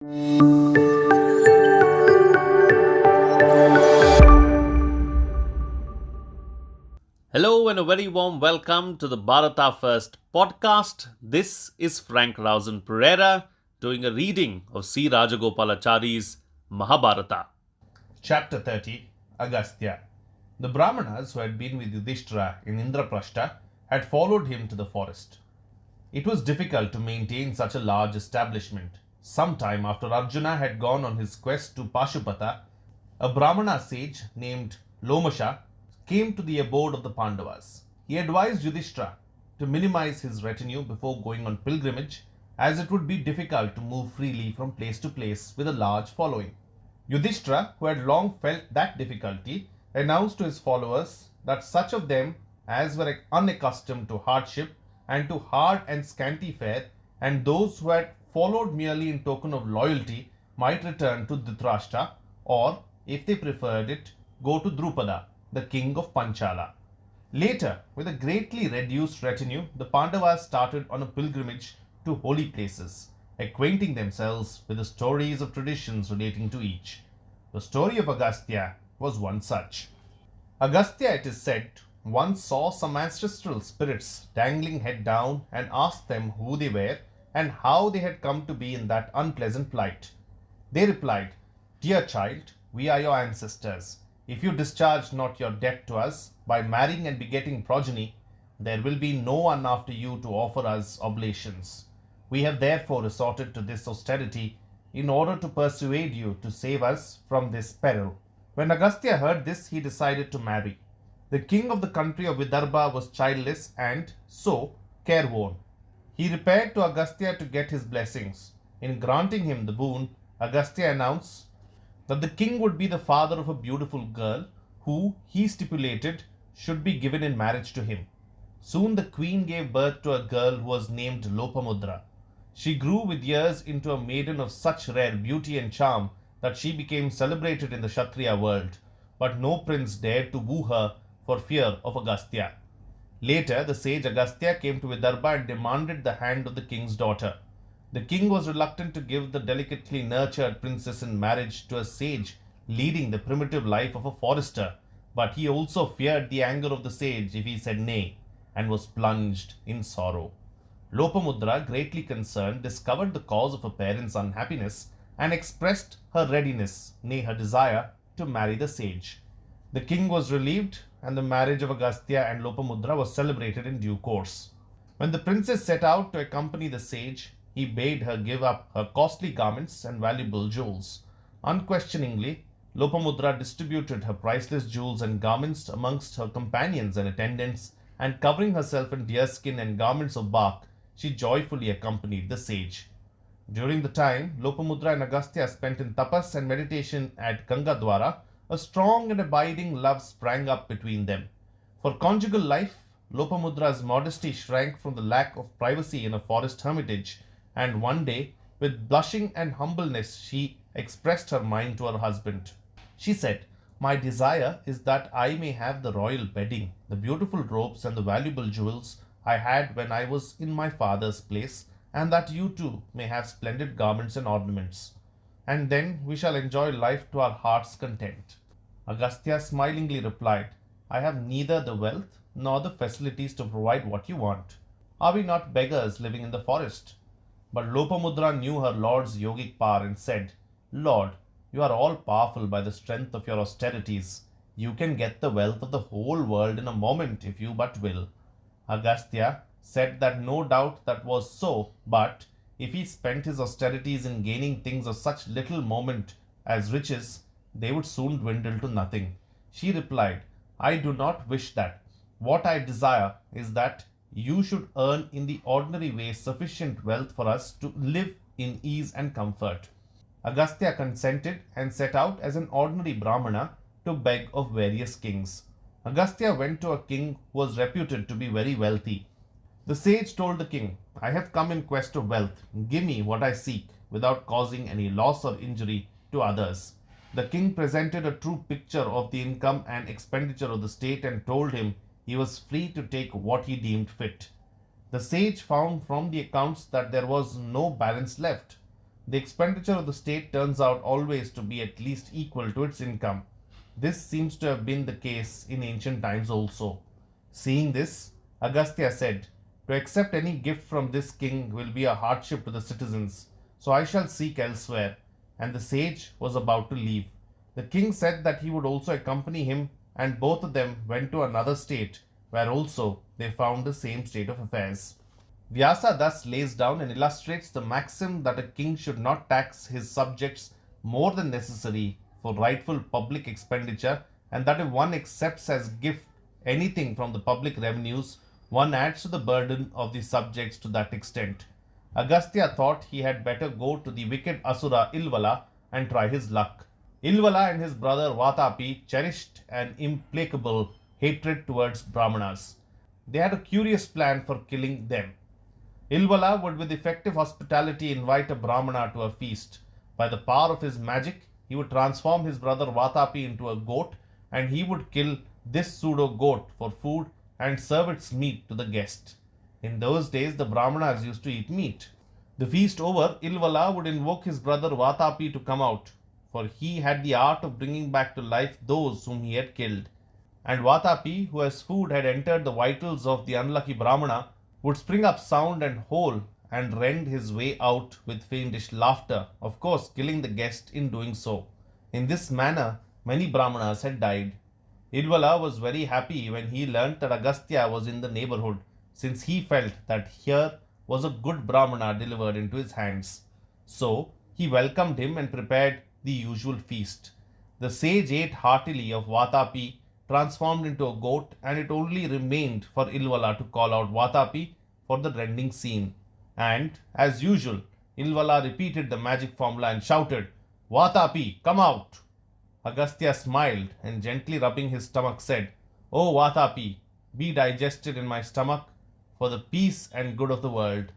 Hello and a very warm welcome to the Bharata First podcast. This is Frankrausanpereira doing a reading of C. Rajagopalachari's Mahabharata. Chapter 30 Agastya. The Brahmanas who had been with Yudhishthira in Indraprastha had followed him to the forest. It was difficult to maintain such a large establishment. Some time after Arjuna had gone on his quest to Pashupata, a Brahmana sage named Lomasha came to the abode of the Pandavas. He advised Yudhishthira to minimize his retinue before going on pilgrimage, as it would be difficult to move freely from place to place with a large following. Yudhishthira, who had long felt that difficulty, announced to his followers that such of them as were unaccustomed to hardship and to hard and scanty fare, and those who had followed merely in token of loyalty, might return to Dhritarashtra, or, if they preferred it, go to Drupada, the king of Panchala. Later, with a greatly reduced retinue, the Pandavas started on a pilgrimage to holy places, acquainting themselves with the stories of traditions relating to each. The story of Agastya was one such. Agastya, it is said, once saw some ancestral spirits dangling head down and asked them who they were and how they had come to be in that unpleasant plight. They replied, "Dear child, we are your ancestors. If you discharge not your debt to us by marrying and begetting progeny, there will be no one after you to offer us oblations. We have therefore resorted to this austerity in order to persuade you to save us from this peril." When Agastya heard this, he decided to marry. The king of the country of Vidarbha was childless and, so, careworn. He repaired to Agastya to get his blessings. In granting him the boon, Agastya announced that the king would be the father of a beautiful girl who, he stipulated, should be given in marriage to him. Soon the queen gave birth to a girl who was named Lopamudra. She grew with years into a maiden of such rare beauty and charm that she became celebrated in the Kshatriya world, but no prince dared to woo her for fear of Agastya. Later, the sage Agastya came to Vidarbha and demanded the hand of the king's daughter. The king was reluctant to give the delicately nurtured princess in marriage to a sage leading the primitive life of a forester, but he also feared the anger of the sage if he said nay, and was plunged in sorrow. Lopamudra, greatly concerned, discovered the cause of her parents' unhappiness and expressed her readiness, nay her desire, to marry the sage. The king was relieved, and the marriage of Agastya and Lopamudra was celebrated in due course. When the princess set out to accompany the sage, he bade her give up her costly garments and valuable jewels. Unquestioningly, Lopamudra distributed her priceless jewels and garments amongst her companions and attendants, and covering herself in deerskin and garments of bark, she joyfully accompanied the sage. During the time Lopamudra and Agastya spent in tapas and meditation at Gangadwara, a strong and abiding love sprang up between them. For conjugal life, Lopamudra's modesty shrank from the lack of privacy in a forest hermitage, and one day, with blushing and humbleness, she expressed her mind to her husband. She said, "My desire is that I may have the royal bedding, the beautiful robes, and the valuable jewels I had when I was in my father's place, and that you too may have splendid garments and ornaments. And then we shall enjoy life to our heart's content." Agastya smilingly replied, "I have neither the wealth nor the facilities to provide what you want. Are we not beggars living in the forest?" But Lopamudra knew her lord's yogic power and said, "Lord, you are all powerful by the strength of your austerities. You can get the wealth of the whole world in a moment if you but will." Agastya said that no doubt that was so, but if he spent his austerities in gaining things of such little moment as riches, they would soon dwindle to nothing. She replied, "I do not wish that. What I desire is that you should earn in the ordinary way sufficient wealth for us to live in ease and comfort." Agastya consented and set out as an ordinary Brahmana to beg of various kings. Agastya went to a king who was reputed to be very wealthy. The sage told the king, "I have come in quest of wealth. Give me what I seek without causing any loss or injury to others." The king presented a true picture of the income and expenditure of the state and told him he was free to take what he deemed fit. The sage found from the accounts that there was no balance left. the expenditure of the state turns out always to be at least equal to its income. This seems to have been the case in ancient times also. Seeing this, Agastya said, "To accept any gift from this king will be a hardship to the citizens, so I shall seek elsewhere." And the sage was about to leave. The king said that he would also accompany him, and both of them went to another state, where also they found the same state of affairs. Vyasa thus lays down and illustrates the maxim that a king should not tax his subjects more than necessary for rightful public expenditure, and that if one accepts as gift anything from the public revenues, one adds to the burden of the subjects to that extent. Agastya thought he had better go to the wicked Asura Ilvala and try his luck. Ilvala and his brother Vatapi cherished an implacable hatred towards Brahmanas. They had a curious plan for killing them. Ilvala would with effective hospitality invite a Brahmana to a feast. By the power of his magic, he would transform his brother Vatapi into a goat, and he would kill this pseudo goat for food and serve its meat to the guest. In those days, the Brahmanas used to eat meat. The feast over, Ilvala would invoke his brother Vatapi to come out, for he had the art of bringing back to life those whom he had killed. And Vatapi, who as food had entered the vitals of the unlucky Brahmana, would spring up sound and whole and rend his way out with fiendish laughter, of course killing the guest in doing so. In this manner, many Brahmanas had died. Ilvala was very happy when he learnt that Agastya was in the neighborhood, since he felt that here was a good Brahmana delivered into his hands. So he welcomed him and prepared the usual feast. The sage ate heartily of Vatapi, transformed into a goat, and it only remained for Ilvala to call out Vatapi for the rending scene. And, as usual, Ilvala repeated the magic formula and shouted, "Vatapi, come out!" Agastya smiled and gently rubbing his stomach said, "O Vatapi, be digested in my stomach for the peace and good of the world."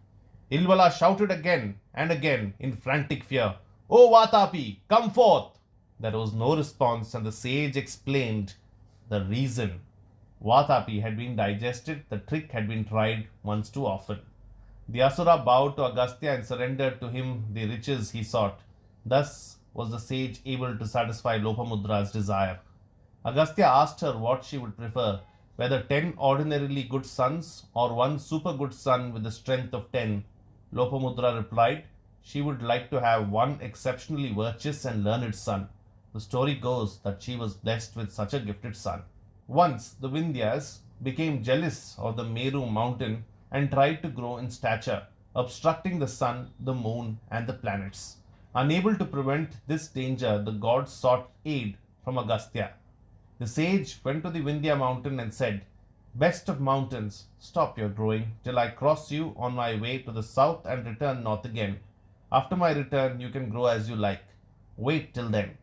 Ilvala shouted again and again in frantic fear, "O Vatapi, come forth!" There was no response, and the sage explained the reason. Vatapi had been digested, the trick had been tried once too often. The Asura bowed to Agastya and surrendered to him the riches he sought. Thus was the sage able to satisfy Lopamudra's desire. Agastya asked her what she would prefer, whether 10 ordinarily good sons or one super good son with the strength of 10. Lopamudra replied she would like to have one exceptionally virtuous and learned son. The story goes that she was blessed with such a gifted son. Once the Vindhyas became jealous of the Meru mountain and tried to grow in stature, obstructing the sun, the moon, and the planets. Unable to prevent this danger, the gods sought aid from Agastya. The sage went to the Vindhya mountain and said, "Best of mountains, stop your growing till I cross you on my way to the south and return north again. After my return, you can grow as you like. Wait till then."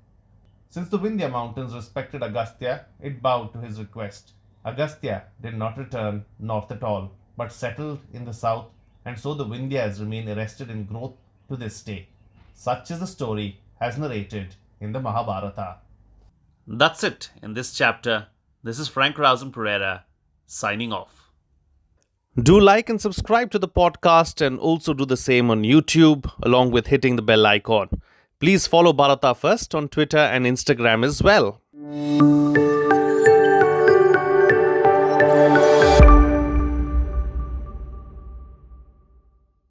Since the Vindhya mountains respected Agastya, it bowed to his request. Agastya did not return north at all, but settled in the south, and so the Vindhyas remain arrested in growth to this day. Such is the story as narrated in the Mahabharata. That's it in this chapter. This is frankrausanpereira signing off. Do like and subscribe to the podcast and also do the same on YouTube along with hitting the bell icon. Please follow Bharata First on Twitter and Instagram as well.